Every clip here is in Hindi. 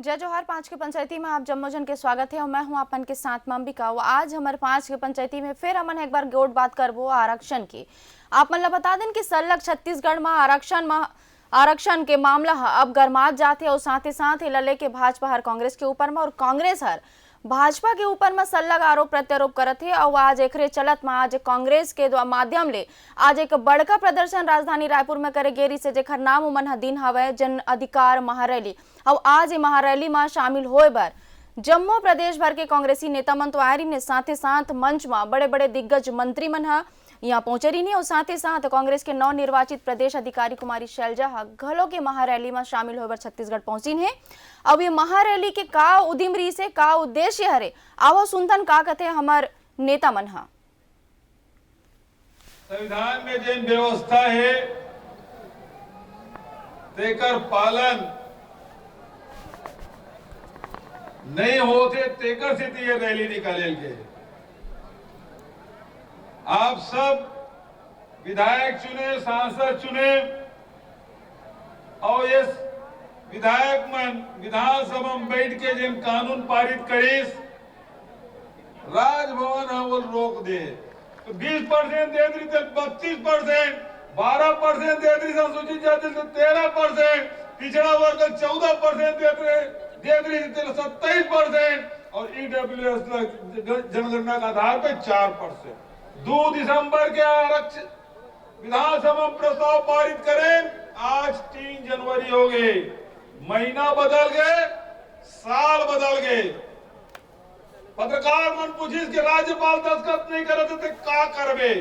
जय जोहार। 5 के पंचायती में आप जम्मोजन के स्वागत है और मैं हूं अपन के साथ में अंबिका। आज हमारे 5 के पंचायती में फिर हमन एक बार गोट बात करबो आरक्षण की। आप मतलब बता दें कि सलग छत्तीसगढ़ में आरक्षण के मामला अब गरमात जाते और साथ ही साथ लले के भाजपा हर कांग्रेस के ऊपर में और कांग्रेस हर भाजपा के ऊपर में सलग आरोप प्रत्यारोप करत है। और आज एकरे चलत में आज कांग्रेस के माध्यम ले आज एक बड़का प्रदर्शन राजधानी रायपुर में करे गेरी से जेखर नाम उमन दिन हवे जन अधिकार महारैली। और आज ये महारैली में शामिल होए बर जम्मू प्रदेश भर के कांग्रेसी नेता मन तो आयरी ने, साथ ही साथ मंच में बड़े बड़े दिग्गज मंत्री मन यहाँ पहुंचे रही और साथ ही साथ कांग्रेस के नव निर्वाचित प्रदेश अधिकारी कुमारी शैलजा घलो के महारैली में शामिल होकर छत्तीसगढ़ पहुंची है। अब ये महारैली के का उदिम रही से का उद्देश्य हरे आवो सुनतन का कहते हमार नेता मन। संविधान में जिन व्यवस्था है तेकर पालन नहीं होते तेकर से ये रैली निकाले गए। आप सब विधायक चुने, सांसद चुने और इस विधायक मन विधानसभा में बैठ के जिन कानून पारित करीस राजभवन हम रोक दे तो 20% दे दी तो 32%, 12% दे दी अनुसूचित जाति तो 13%, पिछड़ा वर्ग 14% दे दी तो 27% और ईडब्ल्यूएस जनगणना के आधार पर 4%। 2 दिसंबर के आरक्षण विधानसभा प्रस्ताव पारित करें। आज 3 जनवरी हो गए, महीना बदल गए, साल बदल गए। पत्रकार मन पूछिस कि राज्यपाल दस्तखत नहीं करे तो का करबे।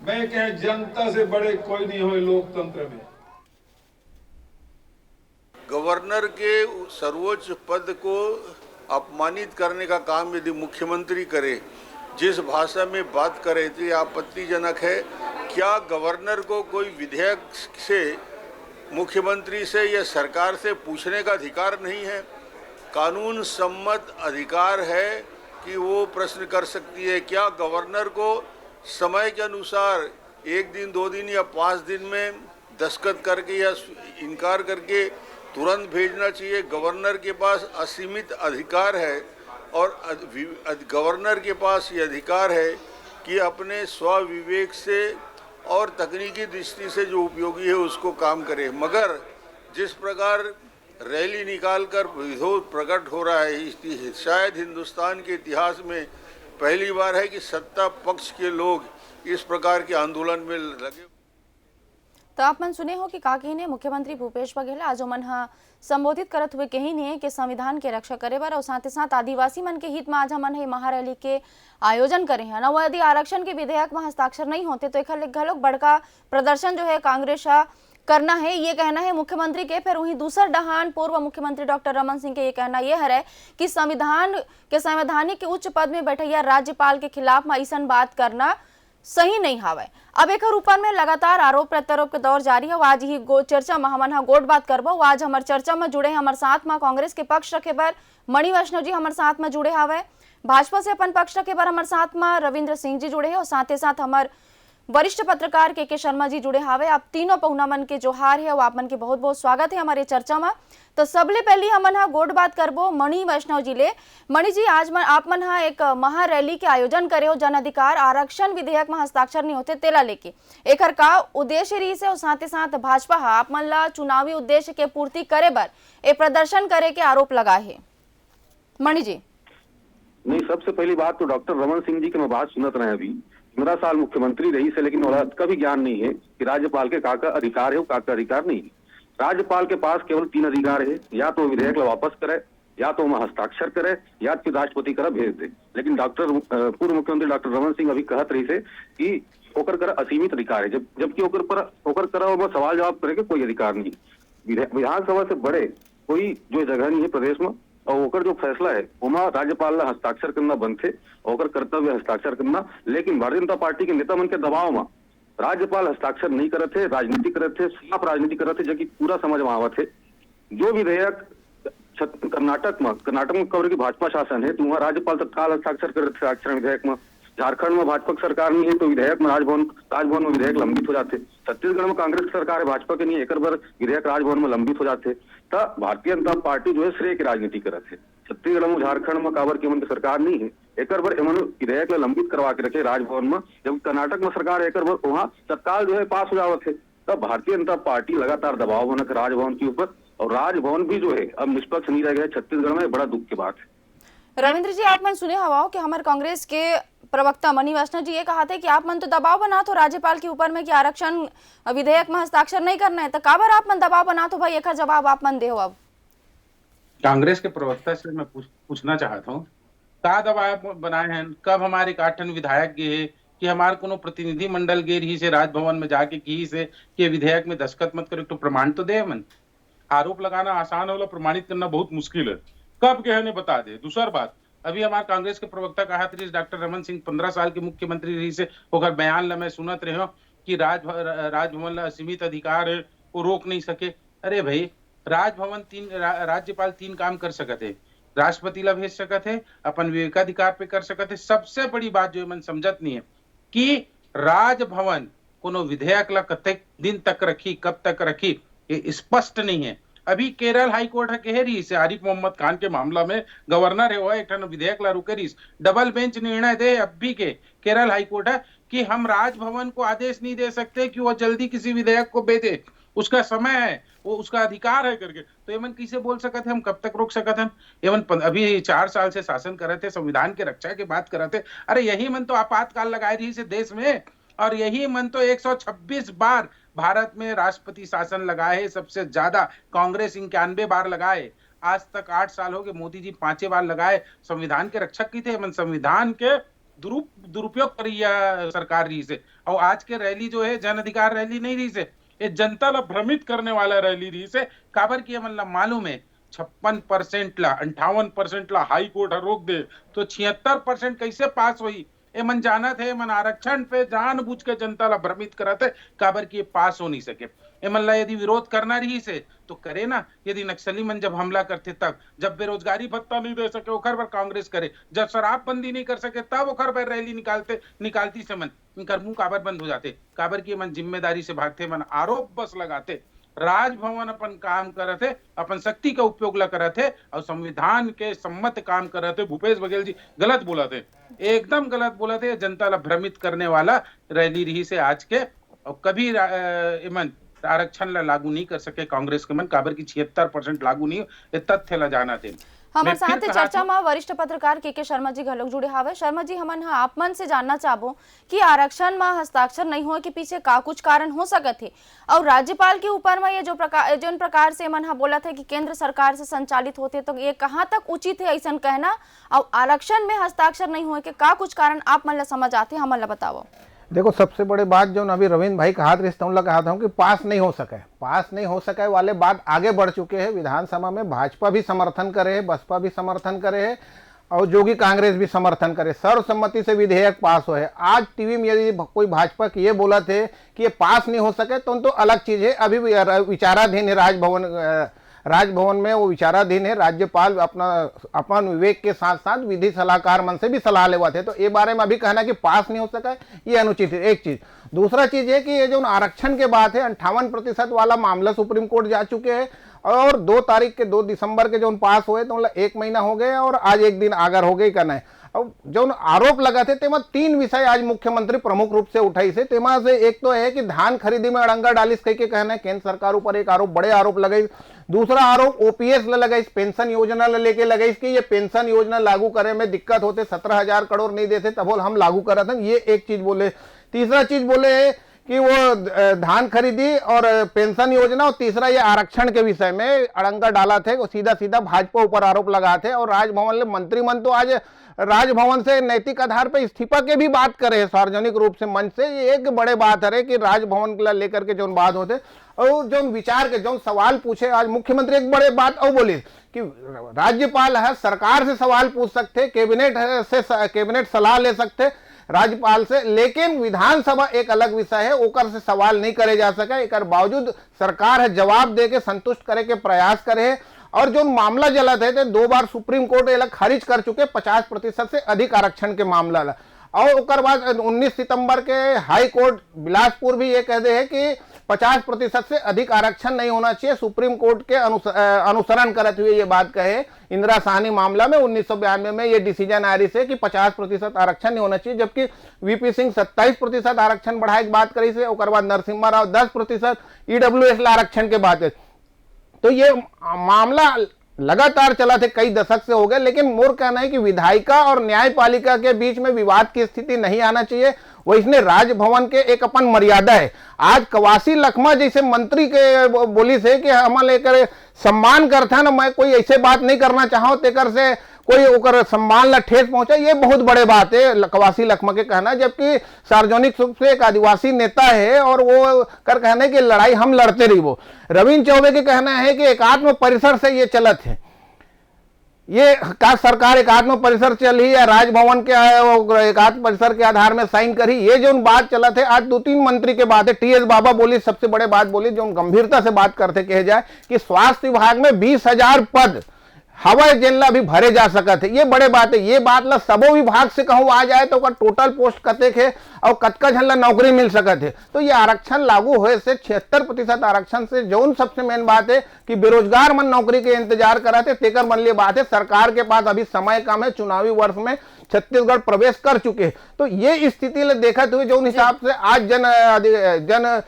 मैं कह जनता से बड़े कोई नहीं हो लोकतंत्र में। गवर्नर के सर्वोच्च पद को अपमानित करने का काम यदि मुख्यमंत्री करे, जिस भाषा में बात करे तो आपत्तिजनक है। क्या गवर्नर को कोई विधेयक से, मुख्यमंत्री से या सरकार से पूछने का अधिकार नहीं है? कानून सम्मत अधिकार है कि वो प्रश्न कर सकती है। क्या गवर्नर को समय के अनुसार 1 दिन, 2 दिन या 5 दिन में दस्तखत करके या इनकार करके तुरंत भेजना चाहिए? गवर्नर के पास असीमित अधिकार है और गवर्नर के पास ये अधिकार है कि अपने स्वविवेक से और तकनीकी दृष्टि से जो उपयोगी है उसको काम करे। मगर जिस प्रकार रैली निकालकर विरोध प्रकट हो रहा है, शायद हिंदुस्तान के इतिहास में पहली बार है कि सत्ता पक्ष के लोग इस प्रकार के आंदोलन में लगे। तो आप मन सुने हो कि काकी ने मुख्यमंत्री भूपेश बघेल आज मन संबोधित करत हुए कही ने कि संविधान के रक्षा करे बर और साथ ही साथ आदिवासी मन के हित में आज हमन है महारैली के आयोजन करे हैं। न यदि आरक्षण के विधेयक में हस्ताक्षर नहीं होते तो एक घलोक बड़का प्रदर्शन जो है कांग्रेस करना है, ये कहना है मुख्यमंत्री के। फिर वहीं दूसर डहान पूर्व मुख्यमंत्री डॉक्टर रमन सिंह के ये कहना यह है कि संविधान के संवैधानिक के उच्च पद में बैठे राज्यपाल के खिलाफ में ऐसा बात करना सही नहीं हावे। अब एक ऊपर में लगातार आरोप प्रत्यारोप के दौर जारी है। आज ही चर्चा में हमन गोट बात करबो। आज हमार चर्चा में जुड़े हमारे साथ में कांग्रेस के पक्ष रखे बर मणि वैष्णव जी हमारे साथ में जुड़े हावे, भाजपा से अपन पक्ष रखे बर हमारे साथ में रविंद्र सिंह जी जुड़े हैं और साथ ही साथ हमारे वरिष्ठ पत्रकार के शर्मा जी जुड़े हावे। आप तीनों पहुना मन के जोहार है, वो आप मन के बहुत बहुत स्वागत है हमारे चर्चा में। तो सबले पहली हमन गोट बात करबो मणि वैष्णव जी ले। मणि जी, आज आप मन एक महारैली के आयोजन करे हो जन अधिकार आरक्षण विधेयक में हस्ताक्षर नहीं होते तेला लेके, एकर का उद्देश्य रही से और साथ ही साथ भाजपा आप मन ला चुनावी उद्देश्य के पूर्ति करे बर ए प्रदर्शन करे के आरोप लगा है। मणि जी नहीं, सबसे पहली बात तो डॉक्टर रमन सिंह जी के मैं बात सुनत रहे अभी 15 साल मुख्यमंत्री रही से, लेकिन का भी ज्ञान नहीं है कि राज्यपाल के का अधिकार है, वो का अधिकार नहीं है। राज्यपाल के पास केवल 3 अधिकार है, या तो विधेयक वापस करे, या तो वह हस्ताक्षर करे, या फिर राष्ट्रपति कर भेज दे। लेकिन पूर्व मुख्यमंत्री डॉक्टर रमन सिंह अभी कहत रही से कि ओकर कर असीमित अधिकार है, जबकि ओकर कर सवाल जवाब करे के कोई अधिकार नहीं। विधानसभा से बड़े कोई जो जगह नहीं है प्रदेश में, और ओकर जो फैसला है वहाँ राज्यपाल ला हस्ताक्षर करना बंद थे, ओकर कर्तव्य हस्ताक्षर करना। लेकिन भारतीय जनता पार्टी के नेता मन के दबाव में राज्यपाल हस्ताक्षर नहीं करे थे, राजनीति करे थे, साफ राजनीति करे थे, जबकि पूरा समझ में आवत है। जो विधेयक कर्नाटक में कवर की भाजपा शासन है तो वहाँ राज्यपाल तत्काल हस्ताक्षर करे थे आरक्षण विधेयक में। झारखंड में भाजपा की सरकार नहीं है तो विधेयक में राजभवन में विधेयक लंबित हो जाते। छत्तीसगढ़ में कांग्रेस की सरकार है, भाजपा के नहीं, एक बार विधेयक राजभवन में लंबित हो जाते। तो भारतीय जनता पार्टी जो है श्रेय की राजनीति करत है। छत्तीसगढ़ में झारखंड में काबर की की सरकार नहीं है, एक बार विधेयक लंबित करवा के रखे राजभवन में, जब कर्नाटक में सरकार है एक बार वहाँ तत्काल जो है पास हो जावत है। तब भारतीय जनता पार्टी लगातार दबाव बनक राजभवन के ऊपर, और राजभवन भी जो है अब निष्पक्ष नहीं रह गया छत्तीसगढ़ में, बड़ा दुख की बात है। रविंद्र जी, आप मन सुने हवाओं कि हमारे कांग्रेस के प्रवक्ता मनी वैष्णव जी ये कहा थे कि आप मन तो दबाव बना तो राज्यपाल के ऊपर में कि आरक्षण विधेयक में हस्ताक्षर नहीं करना है, तो काबर आप मन दबाव बना तो भाई एक जवाब आप मन दे हो। अब कांग्रेस के प्रवक्ता से मैं पूछना चाहता हूँ, का दबाव बनाए हैं? कब हमारे 8 विधायक गए है कि हमारे कोनो प्रतिनिधि मंडल गे रही से राजभवन में जाके की से कि विधेयक में दस्तखत मत करो, तो प्रमाण तो दे मन। आरोप लगाना आसान है, प्रमाणित करना बहुत मुश्किल है। कब गए ने बता दे। दूसरा बात, अभी हमारे कांग्रेस के प्रवक्ता कहा था डॉक्टर रमन सिंह 15 साल के मुख्यमंत्री रही से होकर बयान ला मैं सुनत रहे हो कि राजभवन ला सीमित अधिकार है, वो रोक नहीं सके। अरे भाई, राजभवन राज्यपाल 3 काम कर सकते है, राष्ट्रपति ला भेज सकते है, अपन विवेकाधिकार पे कर सकते है। सबसे बड़ी बात जो मन समझत नहीं है कि राजभवन कोनो विधेयक ला कतक दिन तक रखी, कब तक रखी, ये स्पष्ट नहीं है। अभी केरल हाईकोर्ट कह रही से आरिफ मोहम्मद खान के मामला में गवर्नर है वो एक विधेयक ला रुके रही, डबल बेंच निर्णय दे अब भी के केरल हाईकोर्ट है कि हम राजभवन को आदेश नहीं दे सकते कि वो जल्दी किसी विधेयक को भेजे, उसका समय है, वो उसका अधिकार है करके। तो एमन किसे बोल सकते हम कब तक रोक सकते हैं? एमन अभी 4 साल से शासन कर रहे थे, संविधान के रक्षा की बात कर रहे थे। अरे यही मन तो आपातकाल लगाए रही से देश में, और यही मन तो 126 बार भारत में राष्ट्रपति शासन लगाए है, सबसे ज्यादा कांग्रेस 91 बार लगाए। आज तक 8 साल हो गए, मोदी जी 5 बार लगाए। संविधान के रक्षक की थे, मन संविधान के दुरुपयोग करी सरकार रही से। और आज के रैली जो है जन अधिकार रैली नहीं रही से, ये जनता ला भ्रमित करने वाला रैली रही से। काबर की मतलब मालूम है 56% ला 58% ला हाई कोर्ट रोक दे तो 76% कैसे पास हुई? ए मन जाना थे, मन आरक्षण पे जानबूझ के जनता ला भ्रमित करा थे, काबर की पास हो नहीं सके। ए मन ला यदि विरोध करना रही से तो करे ना। यदि नक्सली मन जब हमला करते तब, जब बेरोजगारी भत्ता नहीं दे सके ओखर पर कांग्रेस करे, जब शराबबंदी नहीं कर सके तब ओखर पर रैली निकालती से मन इनकर मुंह काबर बंद हो जाते। काबर की मन जिम्मेदारी से भागते, मन आरोप बस लगाते। राजभवन अपन काम करे थे, अपन शक्ति का उपयोग ला करे थे और संविधान के सम्मत काम करे थे। भूपेश बघेल जी गलत बोला थे, एकदम गलत बोला थे। जनता ला भ्रमित करने वाला रैली रही से आज के, और कभी मन आरक्षण ला लागू नहीं कर सके कांग्रेस के मन, काबर की 76% लागू नहीं, ये तथ्य ला जाना थे। हमारे साथ चर्चा में वरिष्ठ पत्रकार के शर्मा जी घलोक जुड़े हावे। शर्मा जी, हमन आप मन से जानना चाहबो कि आरक्षण में हस्ताक्षर नहीं होए के पीछे का कुछ कारण हो सकत है, और राज्यपाल के ऊपर में ये जो प्रकार से मन बोला था कि केंद्र सरकार से संचालित होते, तो ये कहाँ तक उचित है ऐसा कहना? और आरक्षण में हस्ताक्षर नहीं होए के का कुछ कारण आप मन ला समझ आते, हमन ला बताओ। देखो, सबसे बड़ी बात जो अभी रविंद्र भाई कहा था कि पास नहीं हो सके वाले बात आगे बढ़ चुके हैं। विधानसभा में भाजपा भी समर्थन करे है, बसपा भी समर्थन करे है, और जोगी कांग्रेस भी समर्थन करे, सर्वसम्मति से विधेयक पास हो है। आज टीवी में यदि कोई भाजपा की ये बोला थे कि ये पास नहीं हो सके तो अलग चीज है। अभी विचाराधीन है राजभवन में वो विचाराधीन है। राज्यपाल अपन विवेक के साथ साथ विधि सलाहकार मन से भी सलाह लेवा थे, तो ये बारे में अभी कहना कि पास नहीं हो सका ये अनुचित है, एक चीज। दूसरा चीज है कि ये जो आरक्षण के बात है 58% वाला मामला सुप्रीम कोर्ट जा चुके हैं, और 2 दिसंबर के जो पास हुए तो 1 महीना हो गए, और आज 1 दिन आगर हो गई करना है। अब जो आरोप लगा थे तेमा 3 विषय आज मुख्यमंत्री प्रमुख रूप से उठाई से। तेमा से एक तो है कि धान खरीदी में अड़ंगा डालिस कह के कहना है, केंद्र सरकार ऊपर एक आरोप, बड़े आरोप लगाई। दूसरा आरोप ओपीएस लगाई, पेंशन योजना लेके लगाई कि ये पेंशन योजना लागू करे में दिक्कत होते, 17,000 करोड़ नहीं देते तब हम लागू कर रहे थे, ये एक चीज बोले। तीसरा चीज बोले कि वो धान खरीदी और पेंशन योजना, और तीसरा ये आरक्षण के विषय में अड़ंगा डाला थे, वो सीधा भाजपा ऊपर आरोप लगा थे। और राजभवन में मंत्रिमंडल तो आज राजभवन से नैतिक आधार पर इस्तीफा के भी बात करे है सार्वजनिक रूप से मंच से। ये एक बड़े बात है कि राजभवन को लेकर के जो बात होते और जो विचार के जो सवाल पूछे, आज मुख्यमंत्री एक बड़े बात और बोली कि राज्यपाल है, सरकार से सवाल पूछ सकते, कैबिनेट सलाह ले सकते राज्यपाल से, लेकिन विधानसभा एक अलग विषय है, ओकर से सवाल नहीं करे जा सके। एक बावजूद सरकार है जवाब दे के संतुष्ट करे के प्रयास करे। और जो मामला जला थे 2 बार सुप्रीम कोर्ट खारिज कर चुके 50% से अधिक आरक्षण के मामला ला। और उकर बाद 19 सितंबर के हाई कोर्ट बिलासपुर भी ये कह दे है कि 50% से अधिक आरक्षण नहीं होना चाहिए। सुप्रीम कोर्ट के अनुसरण करते हुए ये बात कहे इंदिरा साहनी मामला में 1992 में ये डिसीजन आ रही से कि 50% आरक्षण नहीं होना चाहिए, जबकि वीपी सिंह 27% आरक्षण बढ़ाए की बात करी से, और बाद नरसिम्हा राव 10% ईडब्ल्यूएस आरक्षण के बात है। तो ये मामला लगातार चला थे, कई दशक से हो गए, लेकिन मोर कहना है कि विधायिका और न्यायपालिका के बीच में विवाद की स्थिति नहीं आना चाहिए। वो इसने राजभवन के एक अपन मर्यादा है। आज कवासी लखमा जैसे मंत्री के बोली से कि हम लेकर सम्मान करता ना, मैं कोई ऐसे बात नहीं करना चाहूँ तेकर से कोई ओकर सम्मान ला ठेस पहुंचा, ये बहुत बड़े बात है कवासी लखमा के कहना। जबकि सार्वजनिक रूप से एक आदिवासी नेता है और वो कर कहना है कि लड़ाई हम लड़ते रही। वो रविंद्र चौबे के कहना है कि एकात्म परिसर से ये चलत है, ये का सरकार एकात्म परिसर चली या राजभवन के एकात्म परिसर के आधार में साइन करी, ये जो बात चला थे। आज 2-3 मंत्री के बात है, टीएस बाबा बोली सबसे बड़े बात बोली जो गंभीरता से बात करते कहे जाए कि स्वास्थ्य विभाग में 20,000 पद हवाई जेल भी भरे जा सकते थे, ये बड़े बात है। ये बात ला सबो विभाग से कहूँ आ जाए तो टोटल पोस्ट कतेक है और कतका झन ला नौकरी मिल सकते है। तो ये आरक्षण लागू होए से 76% आरक्षण से जौन सबसे मेन बात है कि बेरोजगार मन नौकरी के इंतजार कराते, तेकर मन लिए बात है। सरकार के पास अभी समय कम है, चुनावी वर्ष में छत्तीसगढ़ प्रवेश कर चुके हैं। तो ये स्थिति ले देखते हुए जो हिसाब से आज जन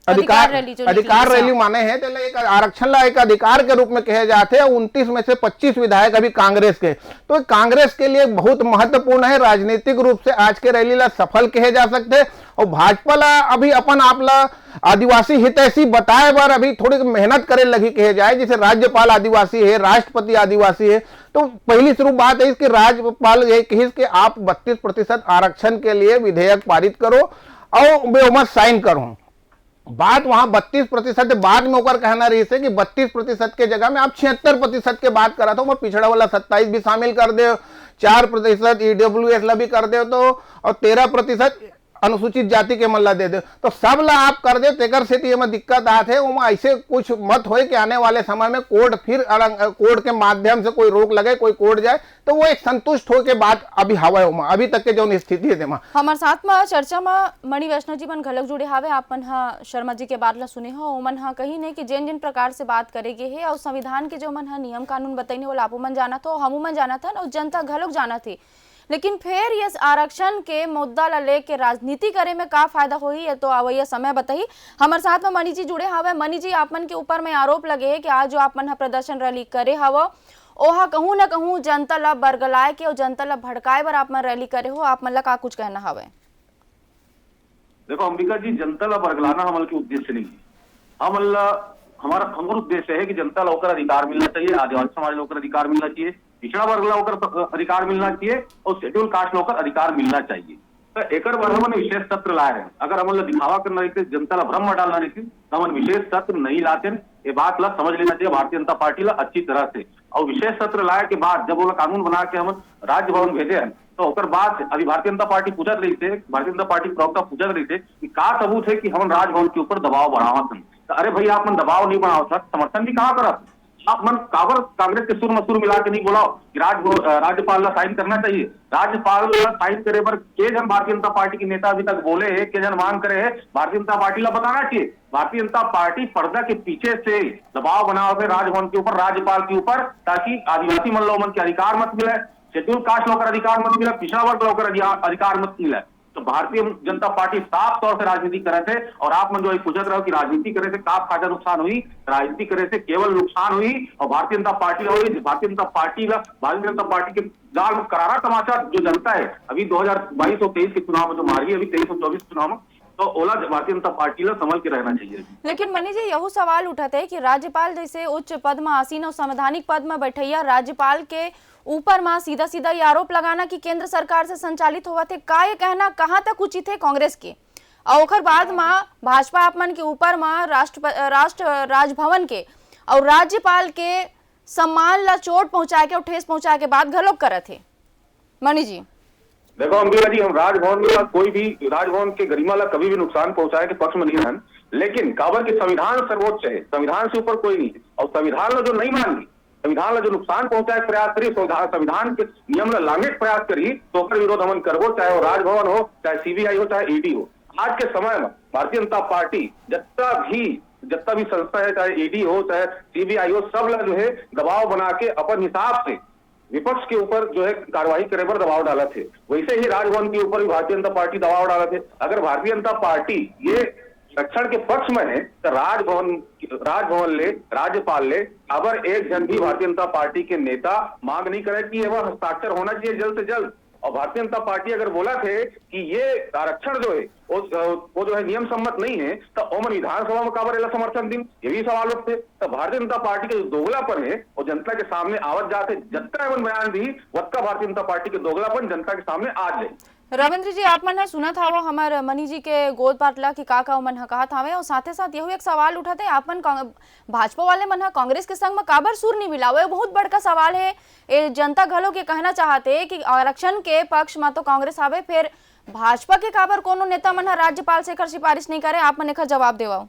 अधिकार रैली माने हैं, तो एक आरक्षण ला एक अधिकार के रूप में कहे जाते हैं। 29 में से 25 विधायक अभी कांग्रेस के, तो कांग्रेस के लिए बहुत महत्वपूर्ण है। राजनीतिक रूप से आज के रैली ला सफल कहे जा सकते हैं। और भाजपा ला अभी अपन आप ला आदिवासी हितैषी बताए बार अभी थोड़ी मेहनत करे लगी कहे जाए। जैसे राज्यपाल आदिवासी है, राष्ट्रपति आदिवासी है, तो पहली शुरू बात है इसकी राज्यपाल ये कही कि आप 32% आरक्षण के लिए विधेयक पारित करो और बहुमत साइन करो। बात वहां 32% बाद में होकर कहना रही है कि 32% के जगह में आप 76% के बात करा था। मैं पिछड़ा वाला 27 भी शामिल कर दे, 4% ईडब्ल्यूएस ला भी कर दे तो, और 13% अनुसूचित जाति के मल्ला दे दे, तो सब ला आप कर दे। तेकर से में दिक्कत आते है, वो ऐसे कुछ मत होए कि आने वाले समय में कोर्ट फिर कोर्ट के माध्यम से कोई रोक लगे, कोई कोर्ट जाए, तो वो एक संतुष्ट हो के बात अभी हवा है अभी तक के जो स्थिति है। हमारे साथ में चर्चा में मणि वैष्णव जी मन घलक जुड़े हावे, आपन शर्मा जी के बात ला सुने हो, ओमन कही नहीं कि जिन जिन प्रकार से बात करेगे है और संविधान के जो मन नियम कानून बताइने वो आपो मन जाना था, हमू मन जाना था और जनता घलक जाना थी। लेकिन फिर ये आरक्षण के मुद्दा ला लेके राजनीति करे में का फायदा होई, ये तो आवैया समय बताई। हमारे साथ में मणि जी जुड़े हावे। मणि जी, आपन के ऊपर में आरोप लगे है कि आज जो आपन प्रदर्शन रैली करे हवो ओहा कहूँ न कहूँ जनता ला बरगलाए के और जनता ला भड़काए बर आप मन रैली करे हो, आप मन ला का कुछ कहना हवे? देखो अंबिका जी, जनता ला बरगलाना हमारे के उद्देश्य नहीं है। हमारा उद्देश्य है कि जनता ला होकर अधिकार मिलना चाहिए, आदिवासी समाज ला होकर अधिकार मिलना चाहिए, पिछड़ा वर्ग ला होकर अधिकार मिलना चाहिए और शेड्यूल कास्ट ला होकर अधिकार मिलना चाहिए। तो एकर बर हमन विशेष सत्र लाए हैं। अगर हमन दिखावा करना रही, जनता ला भ्रम डालना रही तो हमन विशेष सत्र नहीं लाते। ये बात ला समझ लेना चाहिए भारतीय जनता पार्टी ला अच्छी तरह से। और विशेष सत्र लाए के बाद जब वो कानून बना के हम राज्य भवन भेजे हैं, तो ओकर बाद अभी भारतीय जनता पार्टी पूछत रही थे, भारतीय जनता पार्टी प्रवक्ता पूछत रही थे कि का सबूत है कि हम राजभवन के ऊपर दबाव बढ़ावत हैं। तो अरे भैया, आप मन दबाव नहीं बढ़ाओ सर, समर्थन भी कहाँ करत? आप मन काबर कांग्रेस के सुर मसूर मिला के नहीं बोलाओ कि राज्यपाल ला साइन करना चाहिए। राज्यपाल ला साइन करे पर के जन भारतीय जनता पार्टी के नेता अभी तक बोले है, के जन मांग करे है, भारतीय जनता पार्टी ला बताना चाहिए। भारतीय जनता पार्टी पर्दा के पीछे से दबाव बनाओ है राजभवन के ऊपर, राज्यपाल के ऊपर, ताकि आदिवासी मन के अधिकार मत मिले, शेड्यूल कास्ट लोग अधिकार मत मिले, पिछड़ा वर्ग लोग अधिकार मत मिले। तो भारतीय जनता पार्टी साफ तौर से राजनीति करे थे। और आप मन जो पूछत रहो कि राजनीति करे से का फायदा नुकसान हुई, राजनीति करे से केवल नुकसान हुई। और भारतीय जनता पार्टी हुई, भारतीय जनता पार्टी के जाल में करारा तमाचा जो जनता है अभी 2022 और 23 के चुनाव में जो मारी है, अभी 23 और 24 चुनाव में, तो ओला भारतीय जनता पार्टी ला संभल के रहना चाहिए। लेकिन मणि जी, यही सवाल उठाते हैं कि राज्यपाल जैसे उच्च पद में आसीन और संवैधानिक पद में बैठैया राज्यपाल के ऊपर मां सीधा सीधा ये आरोप लगाना कि केंद्र सरकार से संचालित हुआ थे, का ये कहना कहाँ तक उचित है कांग्रेस के? और ओकर बाद मां भाजपा आपमन के ऊपर मां राजभवन के और राज्यपाल के सम्मान ला चोट पहुंचाए के और ठेस पहुंचाए के बाद घलोक करत है। मणि जी देखो अंबिका जी, हम राजभवन में कोई भी राजभवन के गरिमा ला कभी भी नुकसान पहुंचाए के पक्ष में नहीं रहन, लेकिन काबर के संविधान सर्वोच्च है, संविधान से ऊपर कोई नहीं। और संविधान जो नहीं मानी संविधान ला जो नुकसान पहुंचाए के प्रयास करी, संविधान के नियम ला लांघे के प्रयास करी, तो ओकर विरोध हमन करबो, चाहे वो राजभवन हो, चाहे सीबीआई हो, चाहे ईडी हो। आज के समय में भारतीय जनता पार्टी जितना भी संस्था है, चाहे ईडी हो, चाहे सीबीआई हो, सब लोग जो है दबाव बना के अपन हिसाब से विपक्ष के ऊपर जो है कार्रवाई करे पर दबाव डाला थे। वैसे ही राजभवन के ऊपर भी भारतीय जनता पार्टी दबाव डाला थे। अगर भारतीय जनता पार्टी ये रक्षण के पक्ष में है तो राजभवन ले, राज्यपाल ले, अगर एक जन भी भारतीय जनता पार्टी के नेता मांग नहीं करे कि वह हस्ताक्षर होना चाहिए जल्द से जल्द। और भारतीय जनता पार्टी अगर बोला थे कि ये आरक्षण जो है वो जो है नियम सम्मत नहीं है, तो ओमन विधानसभा में काबर एला समर्थन दिन, ये भी सवाल उठते। तो भारतीय जनता पार्टी के जो दोगलापन है वो जनता के सामने आवत जाते, जत्ता एवं बयान दी वत्ता भारतीय जनता पार्टी के दोगलापन जनता के सामने आ जाए। रविंद्र जी, आप मन सुना था वो हमार मनी जी के गोद पाटला की का मन कहा था, और साथे साथ यही एक सवाल उठा थे, आप मन भाजपा वाले मन कांग्रेस के संग में काबर सुर नहीं मिलावे, बहुत बड़का सवाल है। ए जनता घलो के कहना चाहते कि आरक्षण के पक्ष में तो कांग्रेस आवे, फिर भाजपा के काबर कोनो नेता मन राज्यपाल से एकर सिफारिश नहीं करे, आप मन एकर जवाब देवाओ।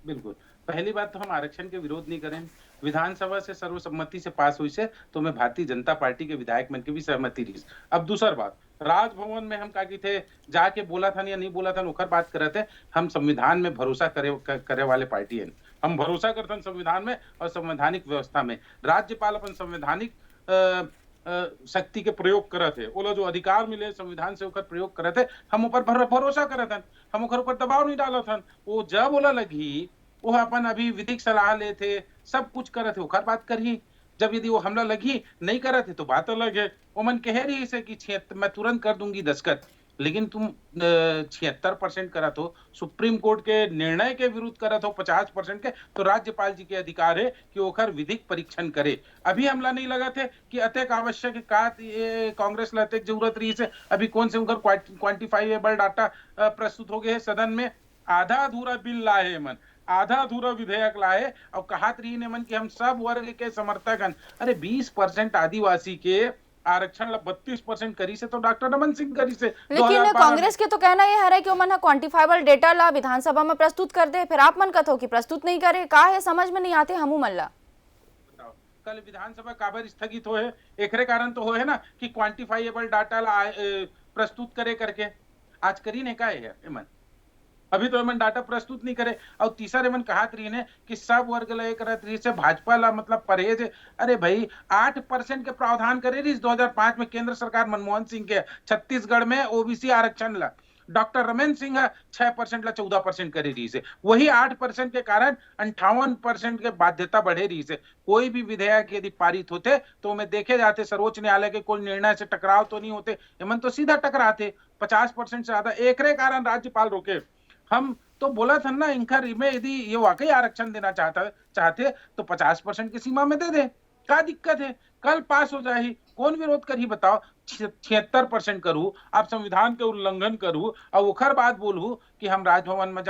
बिल्कुल, पहली बात तो हम आरक्षण के विरोध नहीं करें, विधानसभा से सर्वसम्मति से पास हुई से तो मैं भारतीय जनता पार्टी के विधायक मन की भी सहमति रही। अब दूसर बात, राजभवन में हम का थे जाके बोला था या नहीं बोला था ओकर बात करे थे। हम संविधान में भरोसा करे वाले पार्टी है, हम भरोसा करते हैं संविधान में और संवैधानिक व्यवस्था में। राज्यपाल अपन संवैधानिक शक्ति के प्रयोग करे थे, वो जो अधिकार मिले संविधान से ओकर प्रयोग करे थे, हम ऊपर भरोसा करे थे, हम ओकर ऊपर दबाव नहीं डाला था। वो जब बोला लगी वो अपन अभी विधिक सलाह ले थे, सब कुछ करे थे, ओकर बात करी। जब यदि वो हमला लगी नहीं करे थे तो बात अलग है। वो मन कह रही है कि मैं तुरंत कर दूंगी दस्तखत, लेकिन तुम 76% करा तो सुप्रीम कोर्ट के निर्णय के विरुद्ध करा तो 50% के, तो राज्यपाल जी के अधिकार है कि ओकर विधिक परीक्षण करे। अभी हमला नहीं लगा थे कि अत्यंत आवश्यक का कांग्रेस ला अत्यंत जरूरत रही से, अभी कौन से उनका क्वांटिफाइबल डाटा प्रस्तुत हो गए है सदन में, आधा अधूरा बिल लाए मन, आधा अधूरा विधेयक लाए और कहत रही ने मन कि हम सब वर्ग के समर्थक हैं। अरे 20% आदिवासी के आरक्षण 32% करी से तो डॉक्टर रमन सिंह करी से, लेकिन कांग्रेस के तो कहना ये है कि मन क्वांटिफाइबल डेटा ला विधानसभा में प्रस्तुत कर दे, फिर आप मन कथो कि प्रस्तुत नहीं करे, का है समझ में नहीं आते हमू मन ला। कल विधानसभा काबर स्थगित हो है, एकरे कारण तो हो है ना कि क्वांटिफाइबल डाटा ला प्रस्तुत करे करके, आज करी ने का है मन, अभी तो मन डाटा प्रस्तुत नहीं करे। और तीसरे मन कहत रही ने कि सब वर्ग ला करत रही से भाजपा ला मतलब परहेज है। अरे भाई 8% के प्रावधान करे रही 2005 में केंद्र सरकार मनमोहन सिंह के, छत्तीसगढ़ में ओबीसी आरक्षण ला डॉक्टर रमन सिंह 6% ला 14% करे रही से, वही 8% के कारण 58% के बाध्यता बढ़े रही से। कोई भी विधेयक यदि पारित होते तो मैं देखे जाते सर्वोच्च न्यायालय के कोई निर्णय से टकराव तो नहीं होते, एमन तो सीधा टकराते 50% से ज्यादा। एकरे कारण राज्यपाल रोके। हम तो बोला था ना इनका में यदि ये वाकई आरक्षण देना चाहते तो 50% की सीमा में दे दे, क्या दिक्कत है, कल पास हो जाए, कौन विरोध कर ही बताओ। 76% करूं, आप संविधान के उल्लंघन करूं और ओखर बात बोलूं कि हम राजभवन में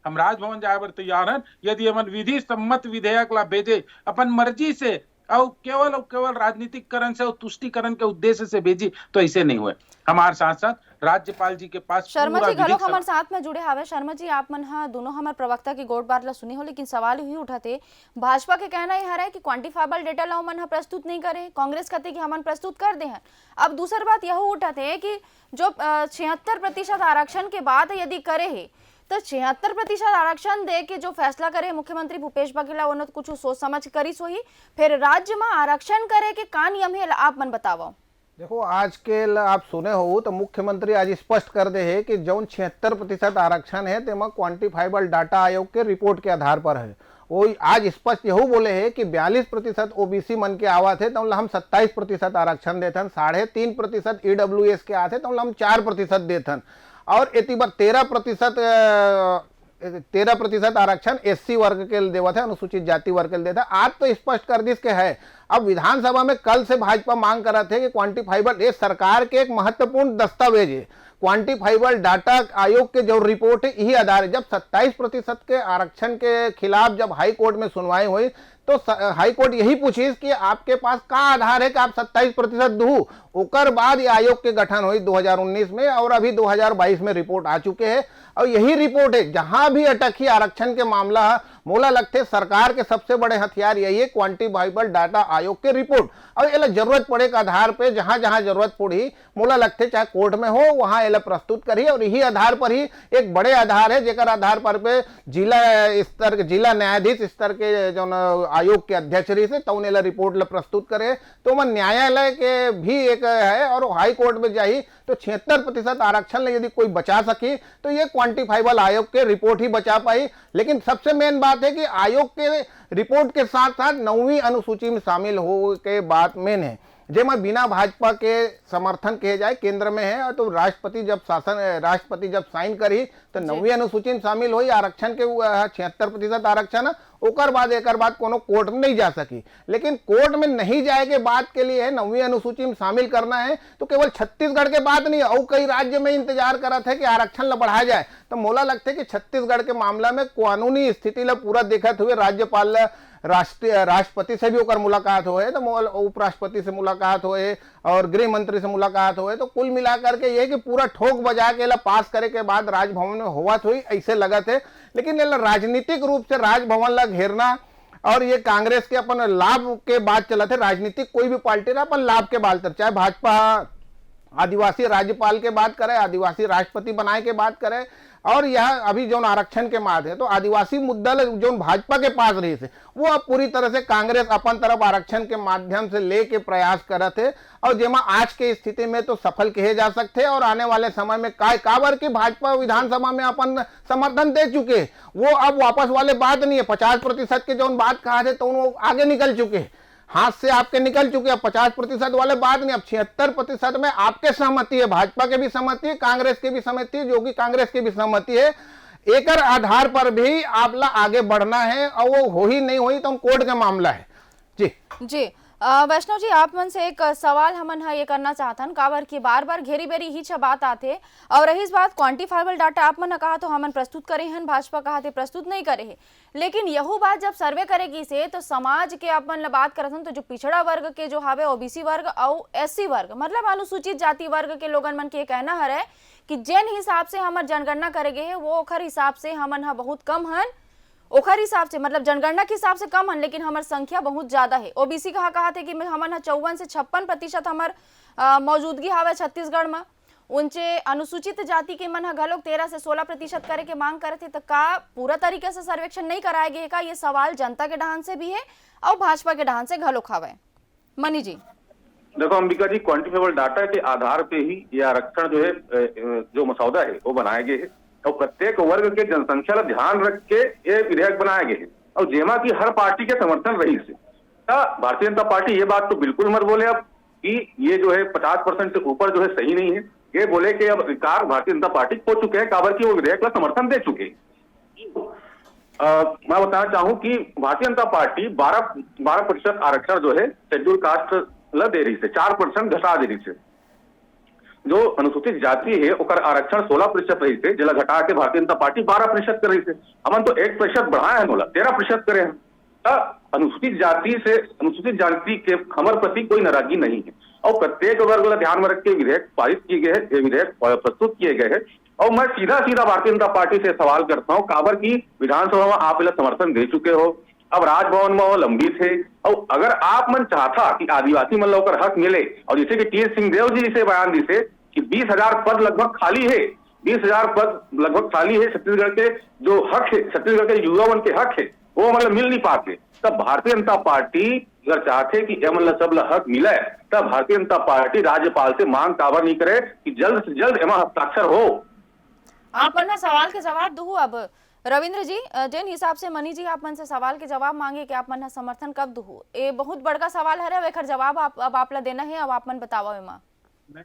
हम राजभवन जाए बर तैयार हैं, यदि हमन विधि सम्मत विधेयक ला भेजे अपन मर्जी से और केवल राजनीतिकरण से और तुष्टिकरण के उद्देश्य से भेजी तो ऐसे नहीं हुए। हमारे साथ साथ राज्यपाल जी के पास शर्मा जी घलो हमारे साथ में जुड़े हावे। शर्मा जी, आप मन दोनों हमारे प्रवक्ता की गोट बात ला सुनी हो, लेकिन सवाल ही उठाते भाजपा के कहना यह है कि क्वांटिफाइबल डेटा ला मन प्रस्तुत नहीं करे, कांग्रेस कहते कि हम प्रस्तुत कर दे हैं। अब दूसरी बात यह उठाते कि जो 76% आरक्षण के बाद यदि करे है तो 76% आरक्षण दे के जो फैसला करे मुख्यमंत्री भूपेश बघेल वो कुछ सोच समझ करी सोही, फिर राज्य में आरक्षण करे के का नियम है आप मन बताओ। देखो, आज के आप सुने हो तो मुख्यमंत्री आज स्पष्ट कर दे है कि जो 76% आरक्षण है तेमा क्वांटिफाइबल डाटा आयोग के रिपोर्ट के आधार पर है। वो आज स्पष्ट यही बोले है कि 42% ओबीसी मन के आवत है तो हम 27% आरक्षण देथन, 3.5% ईडब्ल्यूएस के आते तो हम 4% देथन, और इतनी बार 13% आरक्षण एससी वर्ग के देवत है, अनुसूचित जाति वर्ग के देता। आज तो स्पष्ट कर दिस के है। अब विधानसभा में कल से भाजपा मांग कर रहे थे कि क्वांटिफाइबल, ये सरकार के एक महत्वपूर्ण दस्तावेज है, क्वांटिफाइबल डाटा आयोग के जो रिपोर्ट है यही आधार है। जब 27% के आरक्षण के खिलाफ जब हाई कोर्ट में सुनवाई हुई तो हाई कोर्ट यही पूछी कि आपके पास का आधार है कि आप 27% दू। ओकर बाद ये आयोग के गठन हुई 2019 में और अभी 2022 में रिपोर्ट आ चुके हैं। और यही रिपोर्ट है जहां भी अटकी आरक्षण के मामला मोला लगते सरकार के सबसे बड़े हथियार यही है क्वांटिफाइबल डाटा आयोग के रिपोर्ट। और ये जरूरत पड़े के आधार पे जहां जहां जरूरत पड़ी मोला लगते चाहे कोर्ट में हो वहां ये प्रस्तुत करी, और यही आधार पर ही एक बड़े आधार है जेकर आधार पर पे जिला न्यायाधीश स्तर के जो आयोग के अध्यक्ष रही से तौन एला रिपोर्ट ला प्रस्तुत करे। तो मन न्यायालय के भी एक है और हाई कोर्ट में जाही तो 76% आरक्षण ले यदि कोई बचा सकी तो ये क्वांटिफाइबल आयोग के रिपोर्ट ही बचा पाई। लेकिन सबसे मेन बात है कि आयोग के रिपोर्ट के साथ साथ 9वीं अनुसूची में शामिल हो के बात मेन है, जेमा बिना भाजपा के समर्थन कहे जाए केंद्र में है, तो राष्ट्रपति जब साइन करी तो 9वीं अनुसूची में शामिल हुई आरक्षण के 76% आरक्षण, ओकर बाद कोनो कोर्ट में नहीं जा सकी। लेकिन कोर्ट में नहीं जाए के बात के लिए 9वीं अनुसूची में शामिल करना है तो केवल छत्तीसगढ़ के बात नहीं और कई राज्य में इंतजार करा था कि आरक्षण ला बढ़ाया जाए। तो मोला लगता है कि छत्तीसगढ़ के मामला में कानूनी स्थिति ला पूरा देखते हुए राज्यपाल राष्ट्रपति से भी होकर मुलाकात हुए, तो उपराष्ट्रपति से मुलाकात हुए और गृह मंत्री से मुलाकात हुए, तो कुल मिलाकर के ये कि पूरा ठोक बजा के पास करे के बाद राजभवन में होवत हुई ऐसे लगा थे। लेकिन राजनीतिक रूप से राजभवन ला घेरना और ये कांग्रेस के अपन लाभ के बात चला थे, राजनीतिक कोई भी पार्टी रहा अपन लाभ के बात, चाहे भाजपा आदिवासी राज्यपाल के बात करे, आदिवासी राष्ट्रपति बनाए के बात करे, और यह अभी जो आरक्षण के माद है तो आदिवासी मुद्दा जो भाजपा के पास रही से वो अब पूरी तरह से कांग्रेस अपन तरफ आरक्षण के माध्यम से लेके प्रयास करत है, और जेमा आज के स्थिति में तो सफल कहे जा सकते हैं। और आने वाले समय में काबर की भाजपा विधानसभा में अपन समर्थन दे चुके, वो अब वापस वाले बात नहीं है। 50% के जो बात कहा थे तो वो आगे निकल चुके, हाथ से आपके निकल चुके। अब 50% वाले बात नहीं, अब 76% में आपके सहमति है, भाजपा के भी सहमति है, कांग्रेस की भी सहमति है, जो कि कांग्रेस की भी सहमति है। एक आधार पर भी आपला आगे बढ़ना है और वो हो ही नहीं हुई तो कोर्ट का मामला है। जी वैष्णव जी, आप मन से एक सवाल हमन ये करना चाहतन, काबर की बार बार घेरी बेरी ही बात आते, और रही बात क्वांटिफाइबल डाटा आप मन कहा तो हमन प्रस्तुत करे हैं, भाजपा कहा थे प्रस्तुत नहीं करे है। लेकिन यहू बात जब सर्वे करेगी से तो समाज के अपन बात करत हन तो जो पिछड़ा वर्ग के जो हावे ओबीसी वर्ग और एससी वर्ग मतलब अनुसूचित जाति वर्ग के लोगन मन के कहना है कि जिन हिसाब से हमर जनगणना करेगे है वो ओखर हिसाब से हमन बहुत कम हन, ओखर हिसाब से मतलब जनगणना के हिसाब से कम हन, लेकिन हमार संख्या बहुत ज्यादा है। ओबीसी कहा थे कि हमन 54 से 56% हमार मौजूदगी हावे छत्तीसगढ़ में, उनचे अनुसूचित जाति के मन घलोक 13 से 16% करे के मांग करे थे। तो का पूरा तरीके से सर्वेक्षण नहीं कराए गए का, ये सवाल जनता के ढहान से भी है और भाजपा के ढहान से घलोक हावे। मनी जी देखो अंबिका जी, क्वांटिफाइबल डाटा के आधार पे ही ये आरक्षण जो है जो मसौदा है वो बनाए गए है, और प्रत्येक वर्ग के जनसंख्या का ध्यान रख के ये विधेयक बनाए गए हैं, और जेमा की हर पार्टी के समर्थन रही से। भारतीय जनता पार्टी ये बात तो बिल्कुल मत बोले अब कि ये जो है 50% से ऊपर जो है सही नहीं है। ये बोले कि अब अधिकार भारतीय जनता पार्टी हो चुके हैं, काबर की वो विधेयक का समर्थन दे चुके हैं। मैं बताना चाहूं कि भारतीय जनता पार्टी 12% आरक्षण जो है शेड्यूल कास्ट ला दे रही से, 4% घटा दे रही से। जो अनुसूचित जाति है ओकर आरक्षण 16% रही थे, जिला घटा के भारतीय जनता पार्टी 12% कर रही थे। हमन तो 1% बढ़ाए हैं, 13% करे हैं। अनुसूचित जाति के हमर प्रति कोई नाराजगी नहीं है, और प्रत्येक वर्ग ध्यान में रख के विधेयक पारित किए गए हैं, विधेयक प्रस्तुत किए गए हैं। और मैं सीधा भारतीय जनता पार्टी से सवाल करता हूँ, काबर की विधानसभा में आप इला समर्थन दे चुके हो, अब राजभवन में वो लंबित है, और अगर आप मन चाहता कि आदिवासी मन लोग हक मिले, और जैसे कि टी सिंहदेव जी से बयान दी से कि 20,000 पद लगभग खाली है, 20,000 पद लगभग खाली है, छत्तीसगढ़ के जो हक है, छत्तीसगढ़ के युवा मन के हक है वो मतलब मिल नहीं पाते। तब भारतीय जनता पार्टी अगर चाहते कि मतलब सब हक मिले, तब भारतीय जनता पार्टी राज्यपाल से मांग काबर नहीं करे कि जल्द से जल्द एमा हस्ताक्षर हो। आप सवाल के जवाब दू। अब रविंद्र जी, जिन हिसाब से मनी जी आप मन से सवाल के जवाब मांगे कि आप मन समर्थन कब दू, ये बहुत बड़का सवाल है, एकर जवाब अब आप ला देना है। अब आप मन बताओ एमा। मैं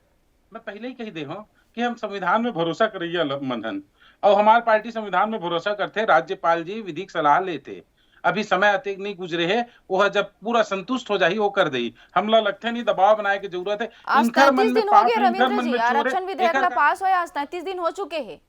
पहले ही कही दे हूं कि हम संविधान में भरोसा करिए मनहन, और हमारी पार्टी संविधान में भरोसा करते, राज्यपाल जी विधिक सलाह लेते। अभी समय अतिक नहीं गुजरे है, वो जब पूरा संतुष्ट हो जाही वो कर देही। हमला लगते नहीं दबाव बनाए की जरूरत है। आज 33 दिन हो गए रविंद्र जी, आरक्षण विधेयक ला पास होया, आज 33 दिन हो चुके हैं।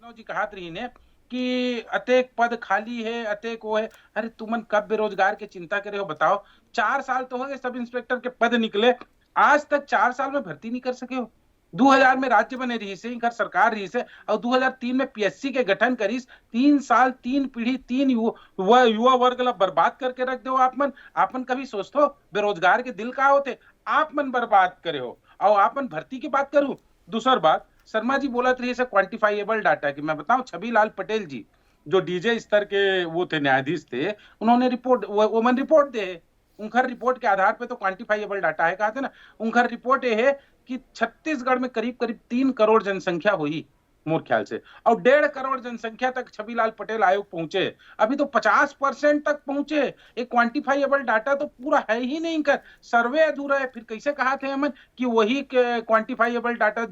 जी कहत रही ने कि अतेक पद खाली है, अतेक वो है। अरे तुमन कब बेरोजगार के चिंता करे हो बताओ? 4 साल तो हो गए सब इंस्पेक्टर के पद निकले, आज तक 4 साल में भर्ती नहीं कर सके हो। 2000 में राज्य बने रही से, इनकर सरकार रही से, और 2003 में पीएससी के गठन करीस। 3 साल 3 पीढ़ी 3 युवा वर्ग ला बर्बाद करके रख दो। आपन कभी सोचतो बेरोजगार के दिल का होते, आप मन बर्बाद करे हो। और आपन भर्ती की बात करूं, दूसर बात शर्मा जी बोलत रही से क्वांटिफाइबल डाटा की। मैं बताऊं, छबिलाल पटेल जी जो डीजे स्तर के वो थे, न्यायाधीश थे, उन्होंने रिपोर्ट दे। उनकर रिपोर्ट के आधार पे तो क्वांटिफाइबल डाटा है, कहा था ना। उनकर रिपोर्ट ये है कि छत्तीसगढ़ में करीब करीब 3 करोड़ जनसंख्या हुई मोर ख्याल से, और 1.5 करोड़ जनसंख्या तक छबिलाल पटेल आयोग पहुंचे। अभी तो 50% तक पहुंचे। एक क्वांटिफाइबल डाटा तो पूरा है ही नहीं, कर सर्वे अधूरा है। फिर कैसे कहा थे हमन कि वही क्वांटिफाइबल डाटा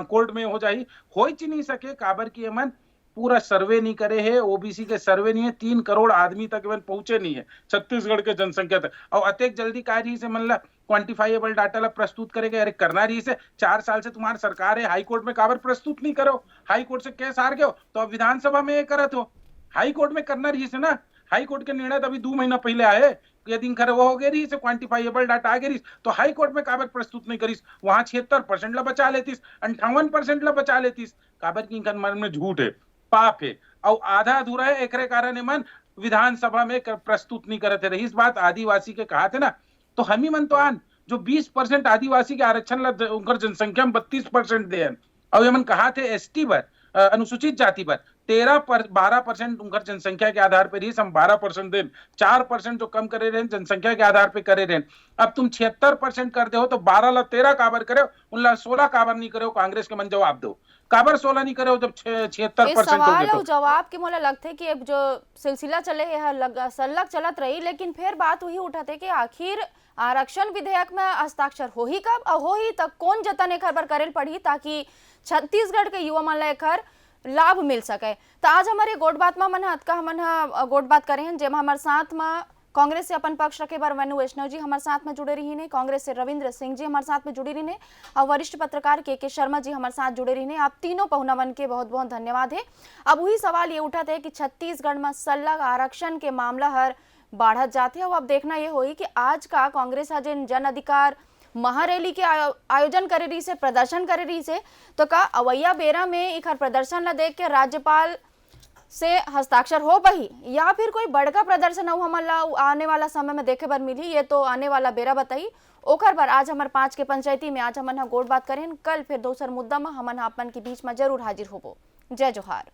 कोर्ट में हो जाए? हो ही नहीं सके, काबर की हमन पूरा सर्वे नहीं करे है, ओबीसी के सर्वे नहीं है। 3 करोड़ आदमी तक इवन पहुंचे नहीं है छत्तीसगढ़ के जनसंख्या तक। और अतेक जल्दी का रही से मतलब क्वांटिफाइबल डाटा ला प्रस्तुत करेगा? अरे करना रही से 4 साल से तुम्हारी सरकार है, हाई कोर्ट में काबर प्रस्तुत नहीं करो? हाई कोर्ट से केस हार गए तो अब विधानसभा में ये करत हो। हाई कोर्ट में करना रही से ना। हाई कोर्ट के निर्णय तो अभी 2 महीना पहले आए, यदि खरे वो हो गए रही से क्वांटिफाइबल डाटा आ गई तो हाई कोर्ट में काबर प्रस्तुत नहीं करीस? वहां 76% ला बचा लेतीस, 58% ला बचा लेतीस। काबर की इनका मन में झूठ है, पाप है, और आधा अधूरा है। एकरे कारण मन विधानसभा में प्रस्तुत नहीं करते रही। इस बात आदिवासी के कहा थे ना, तो हम ही मन तो आन जो 20% आदिवासी के आरक्षण उनकर जनसंख्या में 32% दे, और ये मन कहा थे एसटी पर, अनुसूचित जाति पर 12% उनकर जनसंख्या के आधार पर ही हम 12% दें। 4% जो कम करे रहे जनसंख्या के आधार पर करे रहे। अब तुम 76% कर दे हो तो 12 ला 13 काबर करे, उन 16 काबर नहीं करे? कांग्रेस के मन जवाब दो, काबर 16 नहीं करे हो जब 76% सवाल और जवाब के मोला लगते कि अब जो सिलसिला चले है सल्लग चलत रही, लेकिन फिर बात वही उठाते कि आखिर आरक्षण विधेयक में हस्ताक्षर हो ही कब, और हो ही तक कौन जतन एक पर करेल पड़ी ताकि छत्तीसगढ़ के युवा मन ला एकर लाभ मिल सके। तो आज हमारे गोट बात में मन गोट बात करे हैं, जेमा हमारे साथ में कांग्रेस से अपन पक्ष रखे बर मनु वैष्णव जी हमारे साथ में जुड़े रही ने, कांग्रेस से रविंद्र सिंह जी हमारे साथ में जुड़ी रही ने, और वरिष्ठ पत्रकार के शर्मा जी हमारे साथ जुड़े रही ने। आप तीनों पहुनावन के बहुत बहुत धन्यवाद है। अब वही सवाल ये उठा थे कि छत्तीसगढ़ में सल्लग आरक्षण के मामला हर बढ़त जाते हैं। अब देखना ये होई कि आज का कांग्रेस जिन जन अधिकार महारैली के आयोजन करे रही से, प्रदर्शन करे रही से, तो का अवैया बेरा में एक प्रदर्शन ला देख के राज्यपाल से हस्ताक्षर हो पाही, या फिर कोई बड़का प्रदर्शन हो हमारा आने वाला समय में देखे बर मिली? ये तो आने वाला बेरा बताई। ओखर पर आज हमारे 5 के पंचायती में आज हमन गोट बात करें। कल फिर दूसर मुद्दा में हमन आपन के बीच में जरूर हाजिर होबो। जय जोहार।